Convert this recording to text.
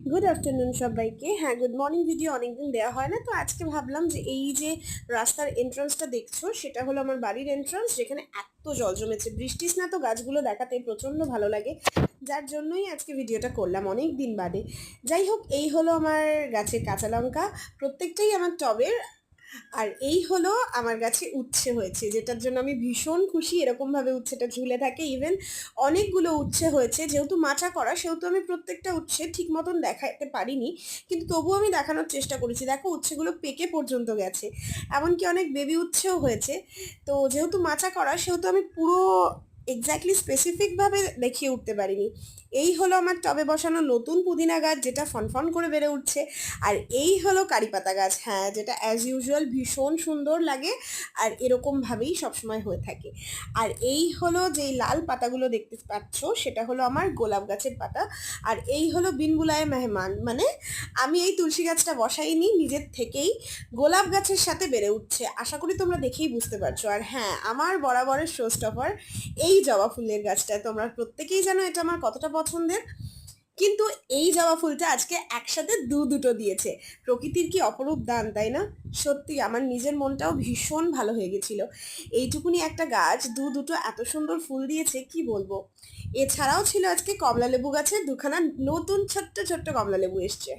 Good afternoon সবাইকে। হ্যাঁ, good morning video অনেকদিন দেওয়া হয় না, তো আজকে ভাবলাম যে এই যে রাস্তার এন্ট্রান্সটা দেখছো সেটা হলো আমার বাড়ির এন্ট্রান্স, যেখানে এত জল জমেছে। বৃষ্টি না তো গাছগুলো দেখাতে প্রচন্ড ভালো লাগে, যার জন্যই আজকে ভিডিওটা করলাম অনেক দিন বাদে। যাই হোক, এই হলো আমার গাছের কাঁচা লঙ্কা, প্রত্যেকটাই আমার টবের। আর এই হলো আমার গাছে উচ্ছে হয়েছে, যেটার জন্য আমি ভীষণ খুশি। এরকম ভাবে উচ্ছেটা ঝুলে থাকে, ইভেন অনেকগুলো উচ্ছে হয়েছে। যেহেতু মাচা করা, সেহেতু আমি প্রত্যেকটা উচ্ছে ঠিক মতন দেখাতে পারিনি, কিন্তু তবুও আমি দেখানোর চেষ্টা করেছি। দেখো, উচ্ছেগুলো পেকে পর্যন্ত গেছে, এমনকি অনেক বেবি উচ্ছেও হয়েছে। তো যেহেতু মাচা করা, সেহেতু আমি পুরো এক্স্যাক্টলি স্পেসিফিক ভাবে দেখিয়ে উঠতে পারিনি। এই হলো আমার টবে বসানো নতুন পুদিনা গাছ, যেটা ফনফন করে বেড়ে উঠছে। আর এই হলো কারি পাতা গাছ, হ্যাঁ, যেটা অ্যাজ ইউজুয়াল ভীষণ সুন্দর লাগে, আর এরকম ভাবেই সবসময় হয়ে থাকে। আর এই হলো যেই লাল পাতাগুলো দেখতে পাচ্ছ, সেটা হলো আমার গোলাপ গাছের পাতা। আর এই হলো বিনবুলায় মেহমান, মানে আমি এই তুলসী গাছটা বসাইনি, নিজের থেকেই গোলাপ গাছের সাথে বেড়ে উঠছে। আশা করি তোমরা দেখেই বুঝতে পারছো। আর হ্যাঁ, আমার বরাবরের শো স্টপার এই জবা ফুলের গাছটা। তোমরা প্রত্যেকেই জানো এটা আমার কতটা পছন্দের, কিন্তু এই জবা ফুলটা আজকে একসাথে দুটো দিয়েছে। প্রকৃতির কি অপরূপ দান, তাই না? সত্যি আমার নিজের মনটাও ভীষণ ভালো হয়ে গেছিল। এইটুকুনি একটা গাছ দুটো এত সুন্দর ফুল দিয়েছে, কি বলবো। এছাড়াও ছিল আজকে কমলা লেবু গাছে দুখানা নতুন ছোট্ট ছোট্ট কমলা লেবু এসছে।